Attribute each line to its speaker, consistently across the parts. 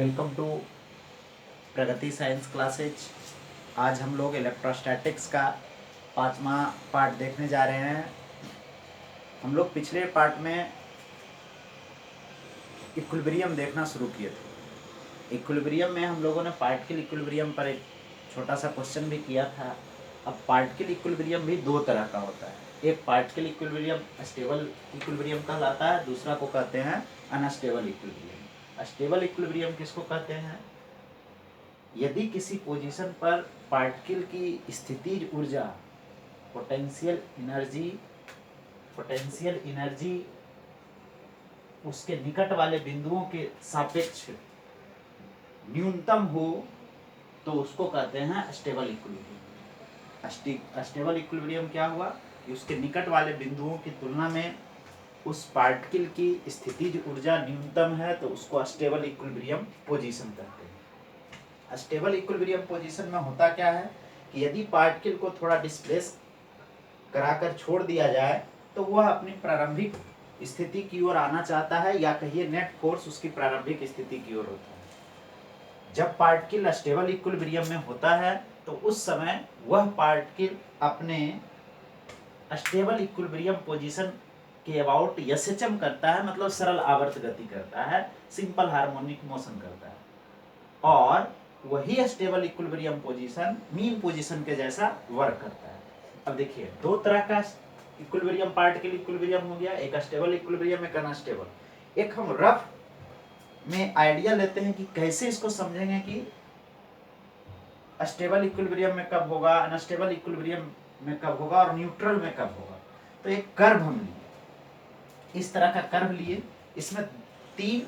Speaker 1: Welcome to Pragati science classes. आज हम लोग इलेक्ट्रोस्टैटिक्स का 5वां पार्ट देखने जा रहे हैं। हम लोग पिछले पार्ट में इक्विलिब्रियम देखना शुरू किए थे। इक्विलिब्रियम में हम लोगों ने पार्टिकल इक्विलिब्रियम पर एक छोटा सा क्वेश्चन भी किया था। अब पार्टिकल इक्विलिब्रियम भी दो तरह का होता है। एक पार्टिकल इक्विलिब्रियम स्टेबल इक्विलिब्रियम कहलाता है, दूसरा को कहते हैं अनस्टेबल इक्विलिब्रियम। स्टेबल इक्विलिब्रियम किसको कहते हैं? यदि किसी पोजीशन पर पार्टिकल की स्थितिज ऊर्जा पोटेंशियल एनर्जी उसके निकट वाले बिंदुओं के सापेक्ष न्यूनतम हो तो उसको कहते हैं स्टेबल इक्विलिब्रियम। स्टेबल इक्विलिब्रियम क्या हुआ कि उसके निकट वाले बिंदुओं की तुलना में उस पार्टिकल की स्थितिज ऊर्जा न्यूनतम है तो उसको स्टेबल इक्विलिब्रियम पोजीशन कहते हैं। स्टेबल इक्विलिब्रियम पोजीशन में होता क्या है कि यदि पार्टिकल को थोड़ा डिस्प्लेस कराकर छोड़ दिया जाए तो वह अपनी प्रारंभिक स्थिति की ओर आना चाहता है, या कहिए नेट फोर्स उसकी प्रारंभिक स्थिति की ओर होता है। जब पार्टिकल स्टेबल इक्विलिब्रियम में होता है तो उस समय वह पार्टिकल अपने स्टेबल इक्विलिब्रियम पोजीशन के अबाउट एसएचएम करता है, मतलब सरल आवर्त गति करता है, सिंपल हार्मोनिक मोशन करता है, और वही stable equilibrium position mean position के जैसा वर्क करता है। अब देखिए, दो तरह का इक्विलिब्रियम पार्टिकल इक्विलिब्रियम हो गया, एक स्टेबल इक्विलिब्रियम, एक अनस्टेबल। एक हम रफ में आइडिया लेते हैं कि कैसे इसको समझेंगे कि स्टेबल इक्विलिब्रियम में कब होगा, अनस्टेबल इक्विलिब्रियम में कब होगा और न्यूट्रल में कब होगा। तो एक कर्व हम लिए, इस तरह का कर्व लिए, इसमें तीन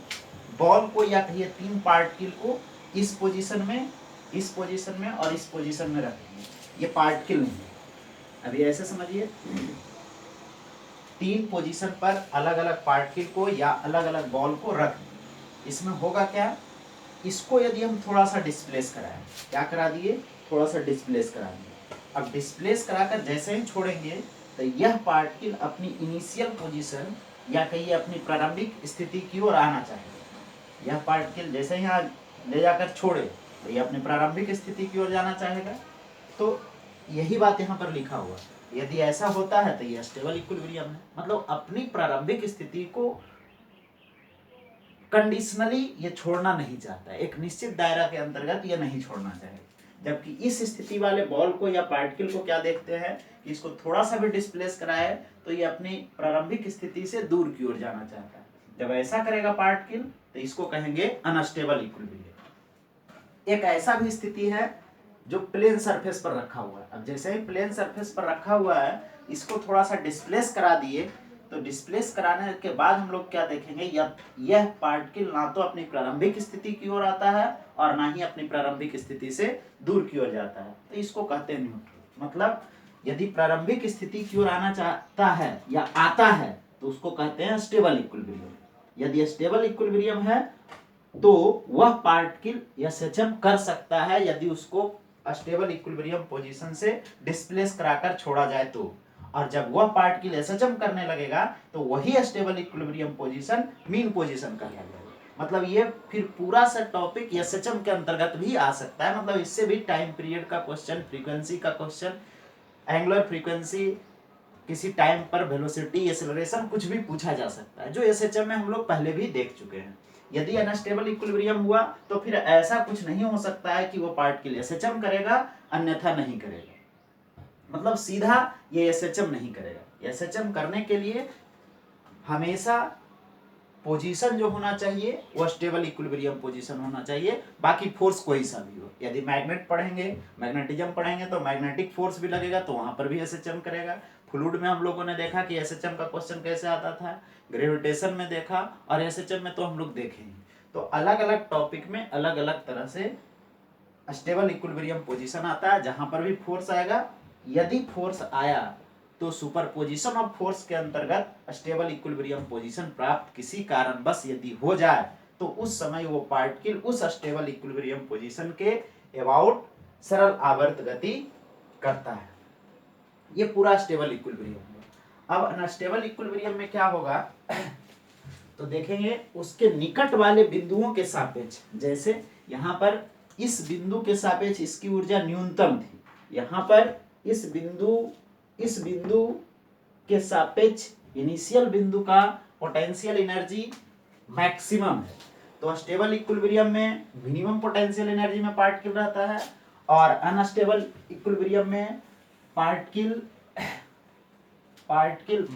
Speaker 1: बॉल को या कहिए तीन पार्टिकल को इस पोजीशन में और इस पोजीशन में रखेंगे। ये पार्टिकल नहीं है। अभी ऐसे समझिए, तीन पोजीशन पर अलग अलग पार्टिकल को या अलग अलग बॉल को रख, इसमें होगा क्या, इसको यदि हम थोड़ा सा डिस्प्लेस कराएं, क्या करा दिए, थोड़ा सा डिस्प्लेस करा दिए। अब डिस्प्लेस कराकर जैसे ही छोड़ेंगे तो यह पार्टिकल अपनी इनिशियल पोजीशन या कहिए अपनी प्रारंभिक स्थिति की ओर आना चाहेगा। यह पार्टिकल जैसे ही यहाँ ले जाकर छोड़े तो यह अपनी प्रारंभिक स्थिति की ओर जाना चाहेगा। तो यही बात यहाँ पर लिखा हुआ, यदि ऐसा होता है तो यह स्टेबल इक्विलिब्रियम है, मतलब अपनी प्रारंभिक स्थिति को कंडीशनली ये छोड़ना नहीं चाहता है, एक निश्चित दायरा के अंतर्गत ये नहीं छोड़ना चाहिए। जबकि इस स्थिति वाले बॉल को या पार्टिकल को क्या देखते हैं कि इसको थोड़ा सा भी डिस्प्लेस कराए तो ये अपनी प्रारंभिक स्थिति से दूर की ओर जाना चाहता है। जब ऐसा करेगा पार्टिकल तो इसको कहेंगे अनस्टेबल इक्विलिब्रियम। एक ऐसा भी स्थिति है जो प्लेन सरफेस पर रखा हुआ है। अब जैसे ही प्लेन सरफेस पर रखा हुआ है, इसको थोड़ा सा डिस्प्लेस करा दिए, तो डिस्प्लेस कराने के बाद हम लोग क्या देखेंगे, यह पार्टिकल ना तो अपनी प्रारंभिक स्थिति की ओर आता है और ना ही अपनी प्रारंभिक स्थिति से दूर की ओर जाता है। तो इसको कहते हैं न्यूट्रल। मतलब यदि प्रारंभिक स्थिति की ओर आना चाहता है या आता है तो उसको कहते हैं स्टेबल इक्विलिब्रियम। यदि स्टेबल इक्विलिब्रियम है तो वह पार्टिकल एसएचएम कर सकता है यदि उसको स्टेबल इक्विलिब्रियम पोजीशन से डिस्प्लेस कराकर छोड़ा जाए तो, और जब वह पार्टिकल एसएचएम करने लगेगा तो वही stable equilibrium position mean position कहलाएगा। मतलब ये फिर पूरा सा टॉपिक एसएचएम के अंतर्गत भी आ सकता है। मतलब इससे भी टाइम पीरियड का क्वेश्चन, फ्रीक्वेंसी का क्वेश्चन, एंगुलर फ्रीक्वेंसी, किसी टाइम पर वेलोसिटी, एक्सेलरेशन, कुछ भी पूछा जा सकता है, जो एसएचएम में हम लोग पहले भी देख चुके हैं। यदि अनस्टेबल इक्विलिब्रियम हुआ तो फिर ऐसा कुछ नहीं हो सकता है कि वो पार्टिकल एसएचएम करेगा अन्यथा नहीं करेगा। मतलब सीधा ये एसएचएम नहीं करेगा। एसएचएम करने के लिए हमेशा पोजीशन जो होना चाहिए वो स्टेबल इक्विलिब्रियम पोजीशन होना चाहिए, बाकी फोर्स कोई सा भी हो। यदि मैग्नेट पढ़ेंगे, मैग्नेटिज्म पढ़ेंगे तो मैग्नेटिक फोर्स भी लगेगा तो वहां पर भी एसएचएम करेगा। फ्लूइड में हम लोगों ने देखा कि एसएचएम का क्वेश्चन कैसे आता था, ग्रेविटेशन में देखा, और एसएचएम में तो हम लोग देखेंगे। तो अलग अलग टॉपिक में अलग अलग तरह से स्टेबल इक्विलिब्रियम पोजीशन आता है। जहां पर भी फोर्स आएगा, यदि फोर्स आया तो सुपरपोजिशन ऑफ फोर्स के अंतर्गत स्टेबल इक्विलिब्रियम पोजीशन प्राप्त किसी कारणवश यदि हो जाए तो उस समय वो पार्टिकल उस स्टेबल इक्विलिब्रियम पोजीशन के अबाउट सरल आवर्त गति करता है। ये पूरा स्टेबल इक्विलिब्रियम है। अब अनस्टेबल इक्विलिब्रियम में क्या होगा, तो देखेंगे उसके निकट वाले बिंदुओं के सापेक्ष, जैसे यहाँ पर इस बिंदु के सापेक्ष इसकी ऊर्जा न्यूनतम थी, यहाँ पर इस बिंदु के सापेक्ष इनिशियल बिंदु का पोटेंशियल एनर्जी मैक्सिमम है। तो स्टेबल इक्विलिब्रियम में मिनिमम पोटेंशियल एनर्जी में पार्टिकल रहता है और अनस्टेबल इक्विलिब्रियम में particle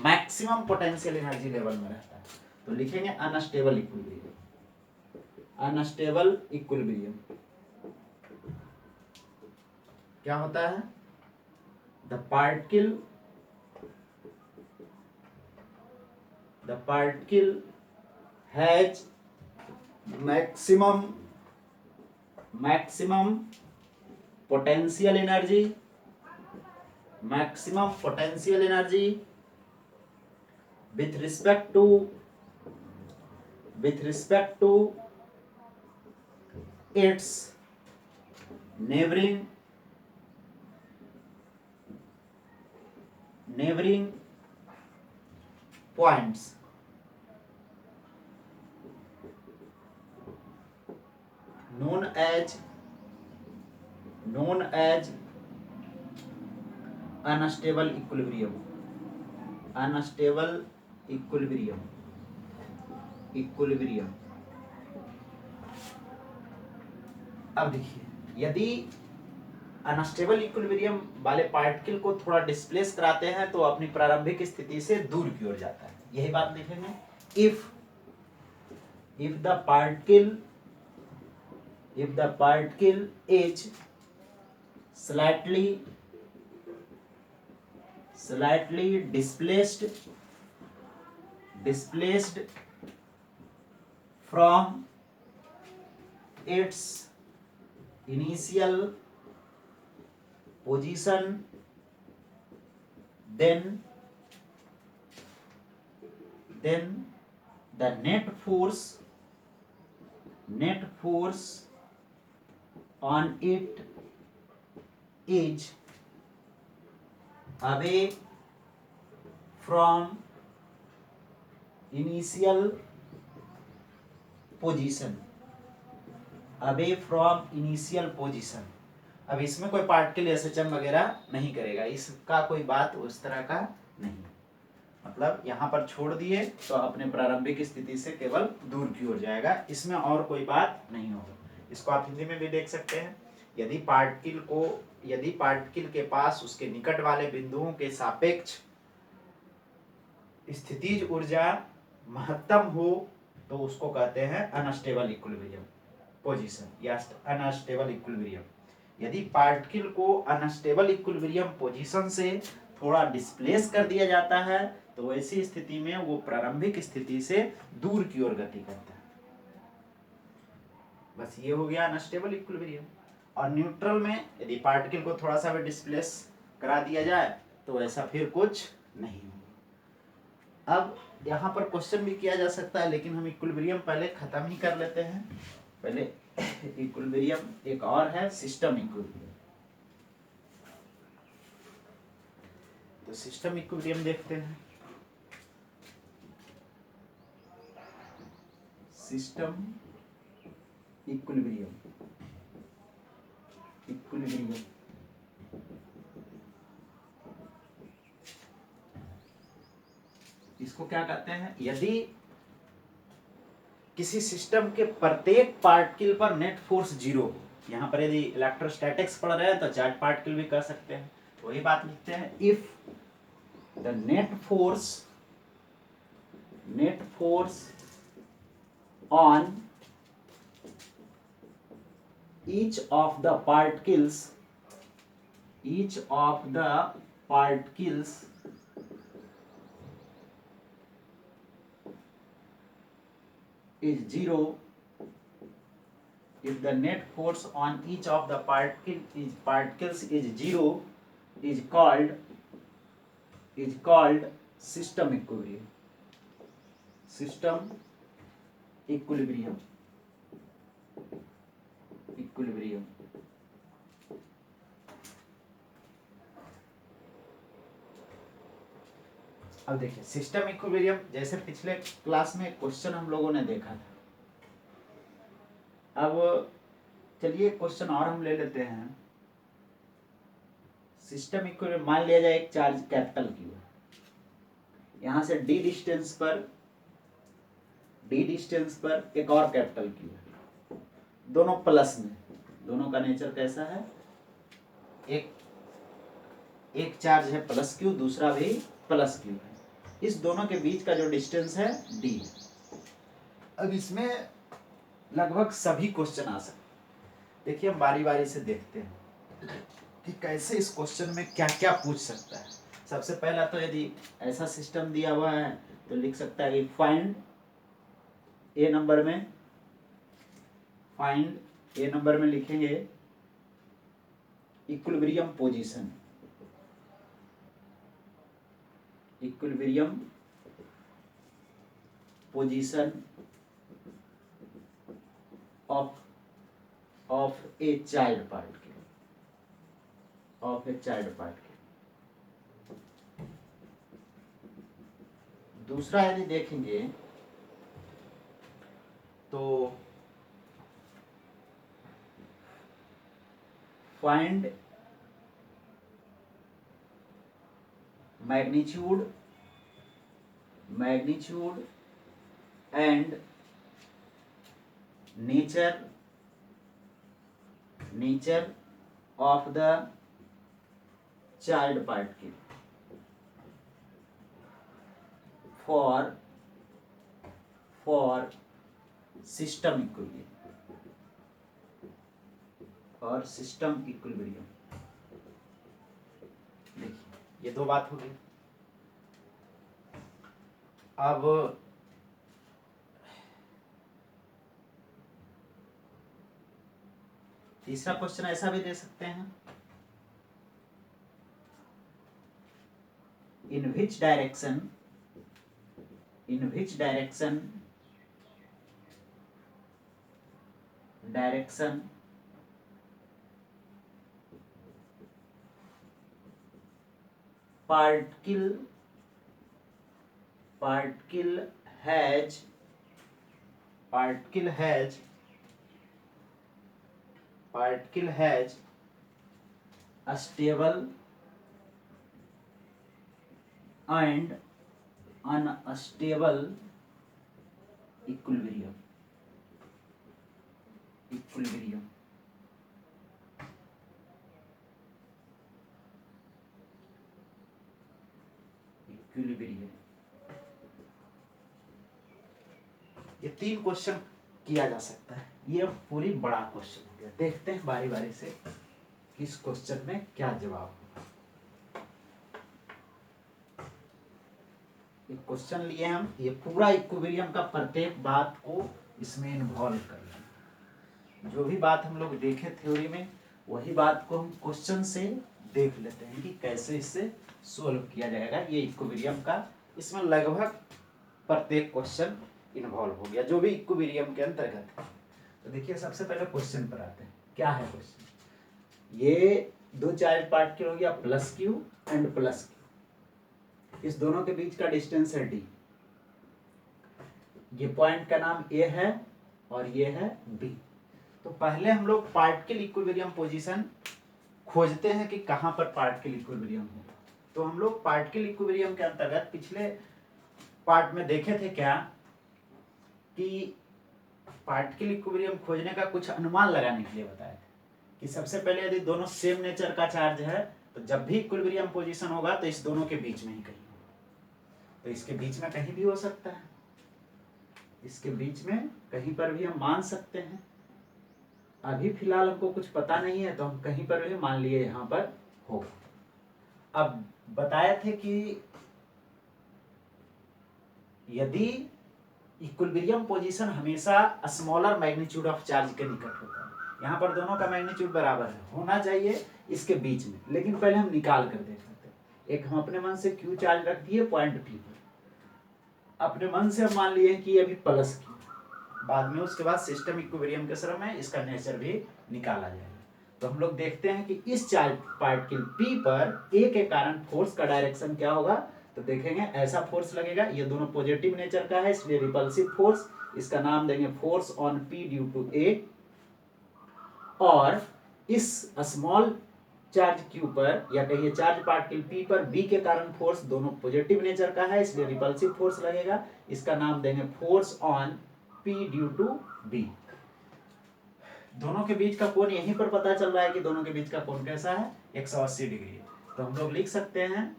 Speaker 1: maximum potential energy level में रहता है। तो लिखेंगे अनस्टेबल इक्विलिब्रियम क्या होता है? The particle has maximum potential energy with respect to its neighboring points known as unstable equilibrium। अब देखिए, यदि अनस्टेबल इक्विलिब्रियम वाले पार्टिकल को थोड़ा डिस्प्लेस कराते हैं तो अपनी प्रारंभिक स्थिति से दूर की ओर जाता है। यही बात लिखेंगे, if the particle is slightly displaced from its initial position, then the net force on it is away from initial position। अब इसमें कोई पार्टिकल एसएचएम वगैरह नहीं करेगा, इसका कोई बात उस तरह का नहीं, मतलब यहाँ पर छोड़ दिए तो अपने प्रारंभिक स्थिति से केवल दूर की ओर जाएगा, इसमें और कोई बात नहीं होगा। इसको आप हिंदी में भी देख सकते हैं, यदि पार्टिकल के पास उसके निकट वाले बिंदुओं के सापेक्ष स्थितिज ऊर्जा महत्तम हो तो उसको कहते हैं अनस्टेबल इक्विलिब्रियम पोजीशन या अनस्टेबल इक्विलिब्रियम। यदि पार्टिकल को अनस्टेबल इक्विलिब्रियम पोजीशन से थोड़ा डिस्प्लेस कर दिया जाता है तो ऐसी स्थिति में वो प्रारंभिक स्थिति से दूर की ओर गति करता है। बस ये हो गया अनस्टेबल इक्विलिब्रियम। और न्यूट्रल में यदि पार्टिकल को थोड़ा सा भी डिस्प्लेस करा दिया जाए तो ऐसा फिर कुछ नहीं होगा। अब यहाँ पर क्वेश्चन भी किया जा सकता है, लेकिन हम इक्विलिब्रियम पहले खत्म ही कर लेते हैं। पहले इक्विलिब्रियम एक और है सिस्टम इक्विलिब्रियम। तो सिस्टम इक्विलिब्रियम देखते हैं। सिस्टम इक्विलिब्रियम इसको क्या कहते हैं? यदि किसी सिस्टम के प्रत्येक पार्टिकल पर नेट फोर्स जीरो, यहाँ पर यदि इलेक्ट्रोस्टैटिक्स पढ़ रहे हैं तो चार्ज पार्टिकल भी कर सकते हैं, वही बात लिखते हैं, if the net force on each of the particles is zero, if the net force on each of the particles is zero, is called system equilibrium। अब देखिए सिस्टम इक्विलिब्रियम, जैसे पिछले क्लास में क्वेश्चन हम लोगों ने देखा था। अब चलिए क्वेश्चन और हम ले लेते हैं। सिस्टम इक्विलिब्रियम, मान लिया जाए एक चार्ज कैपिटल क्यू है, यहां से डी डिस्टेंस पर एक और कैपिटल क्यू है, दोनों प्लस में, दोनों का नेचर कैसा है, एक चार्ज है प्लस क्यू, दूसरा भी प्लस क्यू है, इस दोनों के बीच का जो डिस्टेंस है डी। अब इसमें लगभग सभी क्वेश्चन आ सकते हैं। देखिए हम बारी बारी से देखते हैं कि कैसे इस क्वेश्चन में क्या क्या पूछ सकता है। सबसे पहला तो यदि ऐसा सिस्टम दिया हुआ है तो लिख सकता है कि फाइंड ए नंबर में लिखेंगे equilibrium position of a child particle, दूसरा यदि देखेंगे तो find magnitude and nature of the child particle for system equilibrium. देखिए ये दो बात हो गई। अब तीसरा क्वेश्चन ऐसा भी दे सकते हैं, in which direction particle has a stable and unstable equilibrium। ये तीन क्वेश्चन किया जा सकता है। ये पूरी बड़ा क्वेश्चन हो गया। देखते हैं बारी बारी से इस क्वेश्चन में क्या जवाब होगा। एक क्वेश्चन लिए हम, ये पूरा इक्विलिब्रियम का प्रत्येक बात को इसमें इन्वॉल्व कर लेंगे। जो भी बात हम लोग देखे थ्योरी में, वही बात को हम क्वेश्चन से देख लेते हैं कि कैसे इससे सोल्व किया जाएगा। ये इक्विलिब्रियम का, इसमें लगभग प्रत्येक क्वेश्चन इन्वॉल्व हो गया जो भी इक्विलिब्रियम के अंतर्गत है। तो देखिए सबसे पहले क्वेश्चन पर आते हैं। क्या है क्वेश्चन? ये दो चार्ज पार्टिकल हो गया plus Q and plus Q, इस दोनों के बीच का डिस्टेंस है डी। ये पॉइंट का नाम ए है और ये है बी। तो पहले हम लोग पार्टिकल इक्विलिब्रियम पोजीशन खोजते हैं कि कहां पर पार्टिकल इक्विलिब्रियम होगा। तो हम लोग पार्टिकल इक्विलिब्रियम के अंतर्गत पिछले पार्ट में देखे थे क्या कि पार्टिकल इक्विलिब्रियम खोजने का कुछ अनुमान लगाने के लिए बताया था कि सबसे पहले यदि दोनों सेम नेचर का चार्ज है तो जब भी इक्विलिब्रियम पोजीशन होगा तो इस दोनों के बीच में ही कहीं होगा। तो इसके बीच में कहीं भी हो सकता है, इसके बीच में कहीं पर भी हम मान सकते हैं। अभी फिलहाल हमको कुछ पता नहीं है तो हम कहीं पर भी मान लिए यहाँ पर होगा। अब बताए थे कि यदि इक्विलिब्रियम पोजीशन हमेशा स्मॉलर मैग्नीट्यूड ऑफ चार्ज के निकट होता है, यहाँ पर दोनों का मैग्नीट्यूड बराबर है, होना चाहिए इसके बीच में। लेकिन पहले हम निकाल कर देख लेते हैं। एक हम अपने मन से क्यू चार्ज रख दिए पॉइंट पी पर, अपने मन से हम मान लिए कि अभी प्लस क्यू, बाद में उसके बाद सिस्टम इक्विलिब्रियम के समय में इसका नेचर भी निकाला जाएगा। तो हम लोग देखते हैं कि इस चार्ज पार्टिकल पी पर ए के कारण फोर्स का डायरेक्शन क्या होगा, तो देखेंगे ऐसा फोर्स लगेगा, ये दोनों पॉजिटिव नेचर का है इसलिए रिपल्सिव फोर्स, इसका नाम देंगे force on P due to A. और इस स्मॉल चार्ज क्यू पर या कहिए चार्ज पार्टिकल पी पर बी के कारण फोर्स दोनों पॉजिटिव नेचर का है इसलिए रिपल्सिव फोर्स लगेगा, इसका नाम देंगे force on P due to B. दोनों के बीच का कोण यहीं पर पता चल रहा है कि दोनों के बीच का कोण कैसा है, 180 डिग्री। तो हम लोग लिख सकते हैं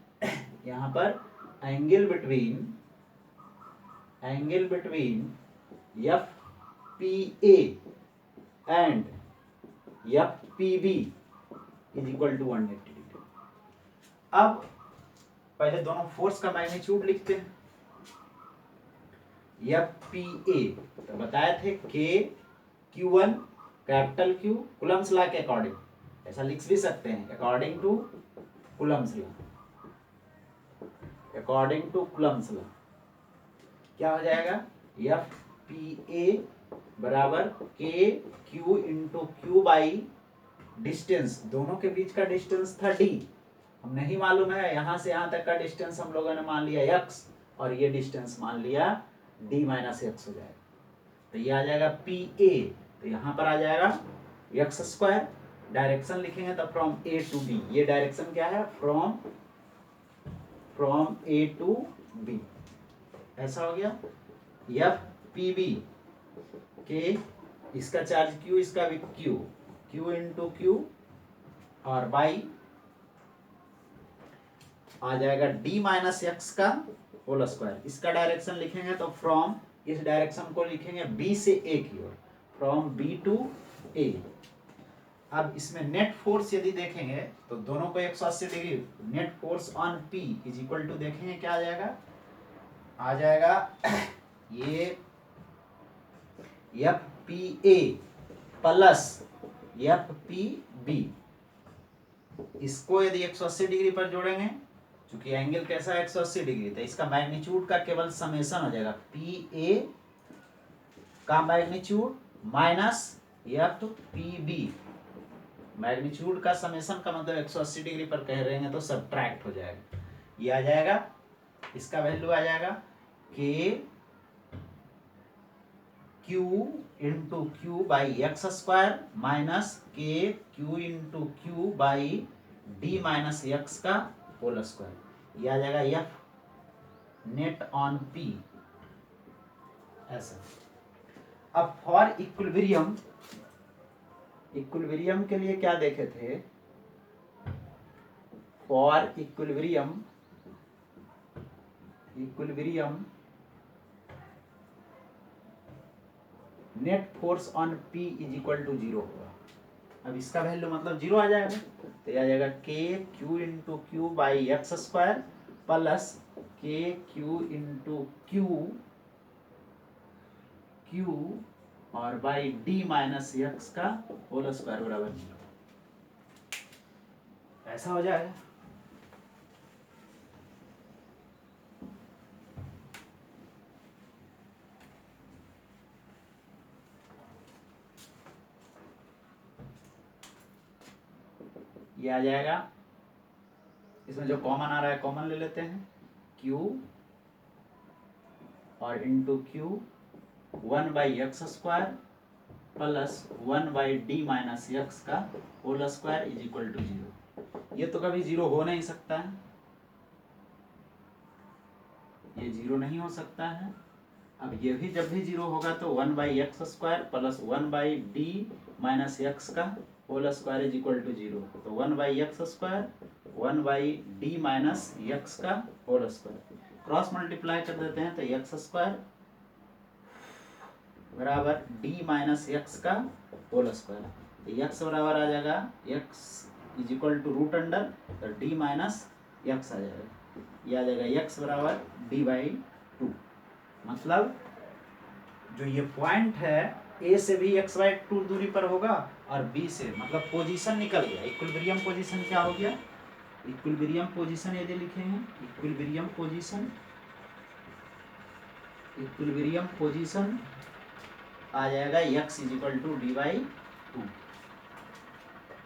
Speaker 1: यहाँ पर angle between F P A and F P B is equal to 180 degree. अब पहले दोनों फोर्स का मैग्नीट्यूड लिखते हैं। एफ पी ए तो बताए थे के Q1 capital Q Coulomb's law के अकॉर्डिंग, ऐसा लिख भी सकते हैं according to Coulomb's law, according to Coulomb's law क्या हो जाएगा, एफ पी ए बराबर के Q into Q by distance, दोनों के बीच का डिस्टेंस था d, हम नहीं मालूम है यहां से यहां तक का डिस्टेंस हम लोगों ने मान लिया x और ये डिस्टेंस मान लिया d माइनस एक्स हो जाएगा। तो ये आ जाएगा पी ए, तो यहां पर आ जाएगा एक्स स्क्वायर, डायरेक्शन लिखेंगे तो फ्रॉम ए टू बी, ये डायरेक्शन क्या है फ्रॉम ए टू बी, ऐसा हो गया। एफ पी बी के इसका चार्ज q इसका भी q इंटू क्यू और बाई आ जाएगा d माइनस एक्स का होल स्क्वायर, इसका डायरेक्शन लिखेंगे तो फ्रॉम, इस डायरेक्शन को लिखेंगे b से a की ओर, फ्रॉम b टू a। अब इसमें नेट फोर्स यदि देखेंगे तो दोनों को 180 degree, net force on p is equal to देखेंगे क्या आ जाएगा ये F P A plus F P B, इसको यदि 180 डिग्री पर जोड़ेंगे, चूंकि एंगल कैसा है 180 डिग्री, तो इसका मैग्नीट्यूड का केवल समेशन हो जाएगा पी ए का magnitude minus F P B, magnitude का समेशन का मतलब 180 डिग्री पर कह रहे हैं तो सब्ट्रैक्ट हो जाएगा, ये आ जाएगा, इसका वैल्यू आ जाएगा k Q into Q by x square minus k Q into Q by d minus x का होल स्क्वायर, यह आ जाएगा एफ नेट ऑन पी ऐसा। अब फॉर इक्विलिब्रियम के लिए क्या देखे थे, for equilibrium net force on P is equal to 0 होगा। अब इसका वैल्यू मतलब 0 आ जाएगा, तो यह आ जाएगा k Q into Q by x square plus k Q into q और बाई डी माइनस एक्स का होल स्क्वायर बराबर 0, ऐसा हो जाएगा। ये आ जाएगा, इसमें जो कॉमन आ रहा है कॉमन ले लेते हैं, Q और into q 1 by x square plus 1 by d minus x का whole square is equal to 0। ये तो कभी 0 हो नहीं सकता है, ये 0 नहीं हो सकता है। अब ये भी जब भी 0 होगा तो 1 by x square plus 1 by d minus x का whole square is equal to 0, तो 1 by x square 1 by d minus x का होल स्क्वायर, क्रॉस मल्टीप्लाई कर देते हैं तो एक्स स्क्वायर बराबर डी माइनस एक्स का होल स्क्वायर, तो एक्स बराबर आ जाएगा x is equal to root under, तो डी माइनस एक्स आ जाएगा, ये आ जाएगा एक्स बराबर डी बाई 2। मतलब जो ये पॉइंट है ए से भी एक्स बाई 2 दूरी पर होगा और बी से, मतलब पोजीशन निकल गया, इक्विलिब्रियम पोजीशन क्या हो गया, इक्विलिब्रियम पोजीशन यदि लिखेंगे, इक्विलिब्रियम पोजीशन आ जाएगा x is equal to D by 2।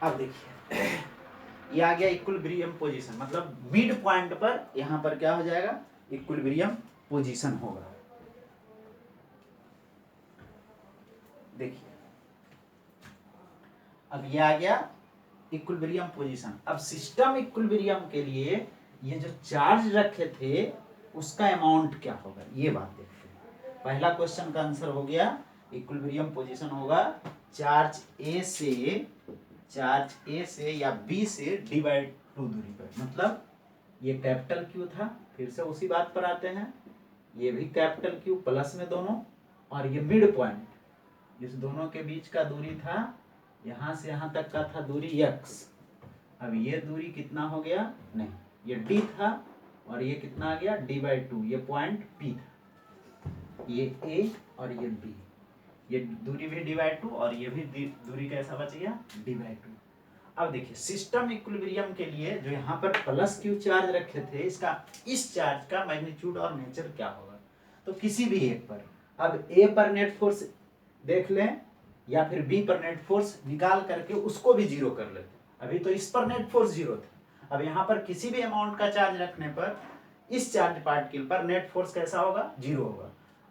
Speaker 1: अब देखिए ये आ गया इक्विलिब्रियम पोजीशन, मतलब मिड पॉइंट पर यहाँ पर क्या हो जाएगा, इक्विलिब्रियम पोजीशन होगा। देखिए अब ये आ गया इक्विलिब्रियम पोजीशन। अब सिस्टम इक्विलिब्रियम के लिए ये जो चार्ज रखे थे उसका अमाउंट क्या होगा, ये बात देखते हैं। पहला क्वेश्चन का आंसर हो गया इक्विलिब्रियम पोजीशन होगा चार्ज ए से या बी से डिवाइड टू दूरी पर। मतलब ये कैपिटल क्यू था, फिर से उसी बात पर आते हैं, ये भी कैपिटल क्यू प्लस में दोनों, और ये मिड पॉइंट इस दोनों के बीच का दूरी था, यहाँ से यहाँ तक का था दूरी x। अब ये दूरी कितना हो गया, नहीं ये d था और ये कितना आ गया d/2, ये पॉइंट P था, ये a और ये b, ये दूरी भी d/2 और ये भी दूरी कैसा बच गया d/2। अब देखिए सिस्टम इक्विलिब्रियम के लिए जो यहाँ पर प्लस क्यू चार्ज रखे थे, इसका इस चार्ज का मैग्नीट्यूड और नेचर क्या होगा। तो किसी भी एक पर, अब ए पर नेट फोर्स देख लें या फिर बी पर नेट फोर्स निकाल करके उसको भी जीरो कर लेते। अभी तो इस पर नेट फोर्स जीरो था, अब यहाँ पर किसी भी अमाउंट का चार्ज रखने पर इस चार्ज पार्टिकल पर नेट फोर्स कैसा होगा, जीरो होगा।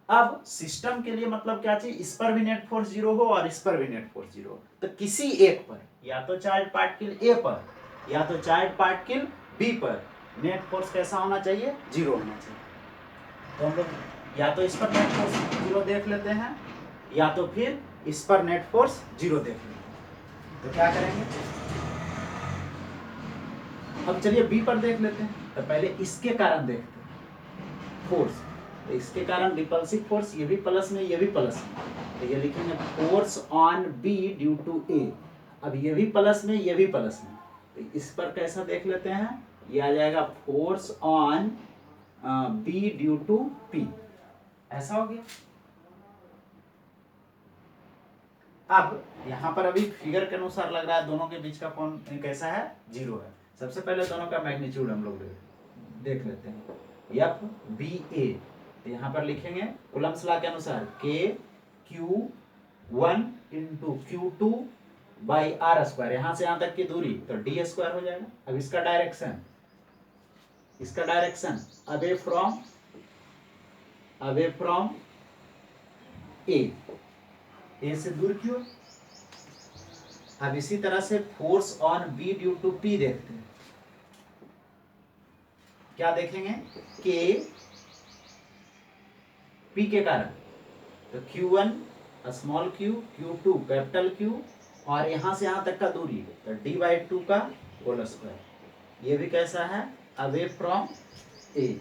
Speaker 1: अब सिस्टम के लिए मतलब क्या चाहिए, इस पर भी नेट फोर्स जीरो हो और इस पर भी नेट फोर्स जीरो हो। तो किसी एक पर, या तो चार्ज पार्टिकल ए पर या तो चार्ज पार्टिकल बी पर नेट फोर्स कैसा होना चाहिए, जीरो होना चाहिए। तो हम लोग या तो इस पर नेट फोर्स जीरो देख लेते हैं या तो फिर इस पर नेट फोर्स जीरो देख लेते हैं। तो क्या करेंगे, अब चलिए बी पर देख लेते हैं। तो पहले इसके कारण देखते हैं फोर्स, तो इसके कारण रिपल्सिव फोर्स, ये भी प्लस में ये भी प्लस में, तो ये लिखेंगे force on B due to A. अब ये भी प्लस में ये भी प्लस में, तो इस पर कैसा देख लेते हैं, ये आ जाएगा force on B due to P, ऐसा हो गया। अब यहाँ पर अभी फिगर के अनुसार लग रहा है दोनों के बीच का कोण कैसा है, जीरो है। सबसे पहले दोनों का मैग्नीट्यूड हम लोग देख लेते हैं, एफ बी ए। तो यहाँ पर लिखेंगे कूलम्ब्स लॉ के अनुसार के Q 1 into Q2 by R square, यहाँ से यहाँ तक की दूरी तो डी स्क्वायर हो जाएगा। अब इसका डायरेक्शन अवे फ्रॉम ए से दूर क्यों। अब इसी तरह से force on B due to P देखते हैं, क्या देखेंगे, के पी के कारण, तो Q1 small q, Q2 capital Q, और यहां से यहां तक का दूरी तो d/2 का होल स्क्वायर। ये भी कैसा है, अवे फ्रॉम ए।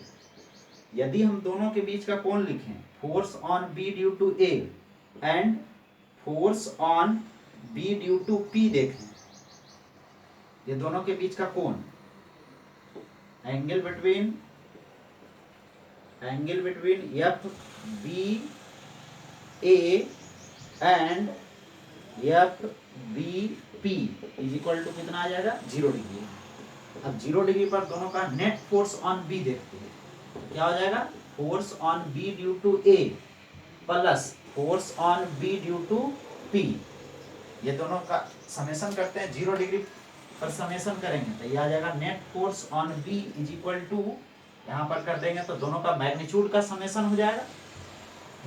Speaker 1: यदि हम दोनों के बीच का कोण लिखें, force on B due to A and force on B due to P देखें, ये दोनों के बीच का कोण, angle between F B A and F B P is equal to कितना आ जाएगा, 0 डिग्री। अब 0 डिग्री पर दोनों का नेट फोर्स ऑन बी देखते हैं, क्या हो जाएगा, force on B due to A plus force on B due to P. ये दोनों का समेशन करते हैं, 0 डिग्री पर समेशन करेंगे तो ये आ जाएगा net force on B is equal to, यहाँ पर कर देंगे तो दोनों का मैग्नीट्यूड का समेशन हो जाएगा।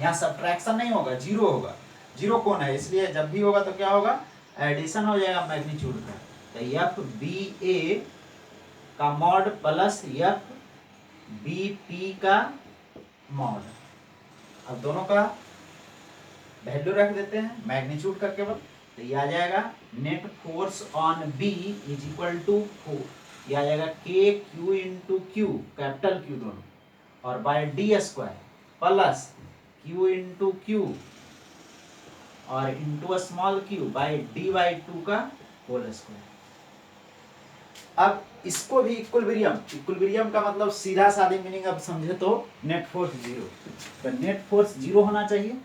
Speaker 1: यहाँ सब्ट्रैक्शन नहीं होगा, जीरो होगा, जीरो कौन है इसलिए जब भी होगा तो क्या होगा, एडिशन हो जाएगा मैग्नीट्यूड का। तो एफ बी ए का mod plus F B P का मॉड। अब दोनों का वैल्यू रख देते हैं मैग्नीट्यूड का केवल, तो ये आ जाएगा net force on B is equal to 4, ये आ जाएगा k Q into q capital q दोनों, और by d square plus q into q और into small q by d/2 का होल स्क्वायर। अब इसको भी इक्विलिब्रियम का मतलब सीधा सादी मीनिंग अब समझे तो नेट फोर्स जीरो, तो नेट फोर्स जीरो होना चाहिए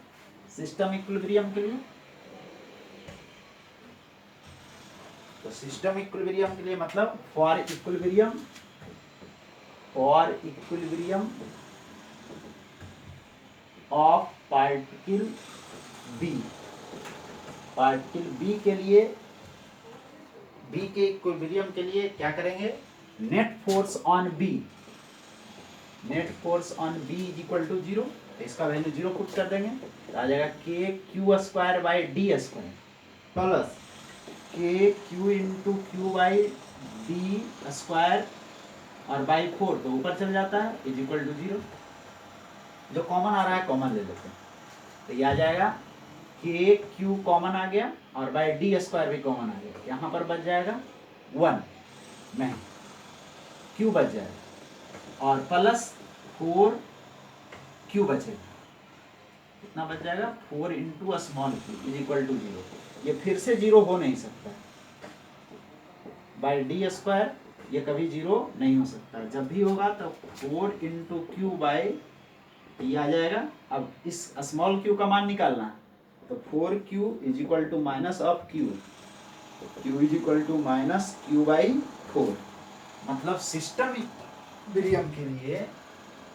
Speaker 1: सिस्टम इक्विलिब्रियम के लिए। तो सिस्टम इक्विलिब्रियम के लिए मतलब for equilibrium of particle B के लिए बी के इक्विलिब्रियम के लिए क्या करेंगे, net force on B, net force on B is equal to 0, तो इसका वैल्यू 0 पुट कर देंगे, तो आ जाएगा k q square by d square plus k Q into Q by d square और बाई 4, तो ऊपर चल जाता है, इज इक्वल टू 0। जो कॉमन आ रहा है कॉमन ले लेते हैं, तो ये आ जाएगा के क्यू कॉमन आ गया और बाई डी स्क्वायर भी कॉमन आ गया, यहाँ पर बच जाएगा 1, नहीं क्यू बच जाएगा और प्लस 4 क्यू बचेगा, कितना बच जाएगा 4 into small Q is equal to 0। ये फिर से 0 हो नहीं सकता, बाई डी स्क्वायर ये कभी 0 नहीं हो सकता, जब भी होगा तो 4 इंटू क्यू बाई ये आ जाएगा। अब इस स्मॉल क्यू का मान निकालना है, तो 4q is equal to minus of q, q is equal to minus q by 4, मतलब सिस्टम इक्विलिब्रियम के लिए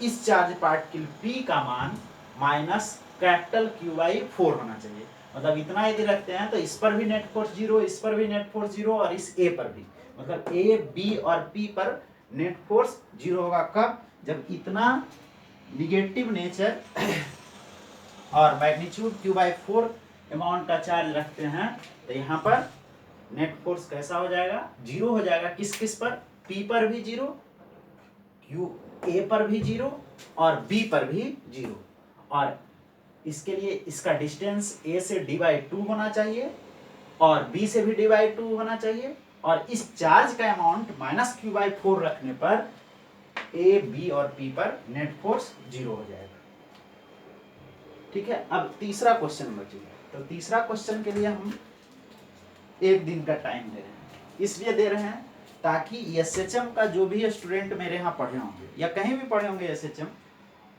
Speaker 1: इस चार्ज पार्टिकल p का मान माइनस कैपिटल Q बाई 4 होना चाहिए। मतलब इतना यदि रखते हैं तो इस पर भी नेट फोर्स 0, इस पर भी नेट फोर्स 0 और इस A पर भी, मतलब A, B और P पर नेट फोर्स 0 होगा। कब? जब इतना निगेटिव नेचर और मैग्नीट्यूड Q बाई 4 अमाउंट का चार्ज रखते हैं, तो यहाँ पर नेट फोर्स कैसा हो जाएगा, 0 हो जाएगा। किस किस पर? P पर भी 0, Q A पर भी 0 और B पर भी 0। और इसके लिए इसका डिस्टेंस A से d/2 होना चाहिए और B से भी d/2 होना चाहिए, और इस चार्ज का अमाउंट माइनस Q/4 रखने पर A, B और P पर नेट फोर्स 0 हो जाएगा। ठीक है, अब तीसरा क्वेश्चन बचेगा। तो तीसरा क्वेश्चन के लिए हम 1 दिन का टाइम दे रहे हैं, इसलिए दे रहे हैं ताकि एसएचएम का जो भी स्टूडेंट मेरे यहाँ पढ़े होंगे या कहीं भी पढ़े होंगे एसएचएम,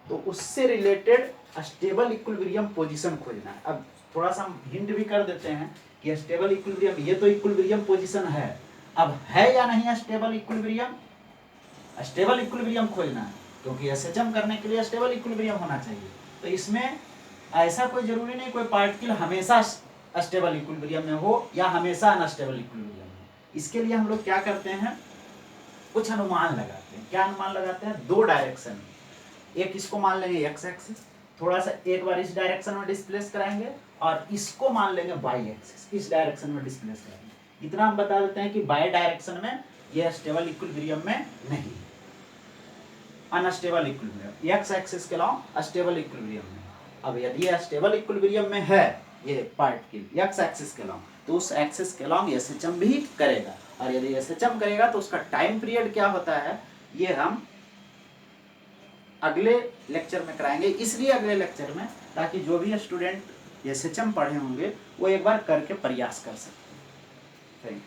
Speaker 1: तो उससे रिलेटेड स्टेबल इक्विलिब्रियम पोजीशन खोजना है। अब थोड़ा सा हम हिंट भी कर देते हैं कि स्टेबल इक्विलिब्रियम, ये तो इक्विलिब्रियम पोजीशन है, अब है या नहीं है स्टेबल इक्विलिब्रियम? स्टेबल इक्विलिब्रियम खोजना है, क्योंकि एसएचएम करने के लिए स्टेबल इक्विलिब्रियम होना चाहिए। तो इसमें ऐसा कोई जरूरी नहीं कोई पार्टिकल हमेशा स्टेबल इक्विलिब्रियम में हो या हमेशा अनस्टेबल इक्विलिब्रियम में। इसके लिए हम लोग क्या करते हैं, कुछ अनुमान लगाते हैं। क्या अनुमान लगाते हैं? 2 डायरेक्शन में, एक इसको मान लेंगे एक्स एक्सिस, थोड़ा सा एक बार इस डायरेक्शन में डिस्प्लेस कराएंगे, और इसको मान लेंगे वाई एक्सिस, इस डायरेक्शन में डिस्प्लेस कराएंगे। इतना हम बता देते हैं कि बाई डायरेक्शन में यह स्टेबल इक्विलिब्रियम में नहीं, अनस्टेबल इक्विलिब्रियम, एक्स एक्सिस के अलावा स्टेबल इक्विलिब्रियम में। अब यदि यह स्टेबल इक्विलिब्रियम में है ये पार्टिकल एक्स एक्सिस के अलावा, तो उस एक्सिस के अलावा एसएचएम भी करेगा, और यदि एसएचएम करेगा तो उसका टाइम पीरियड क्या होता है, ये हम अगले लेक्चर में कराएंगे। इसलिए अगले लेक्चर में, ताकि जो भी स्टूडेंट एसएचएम पढ़े होंगे वो एक बार करके प्रयास कर सकते हैं। Thank you.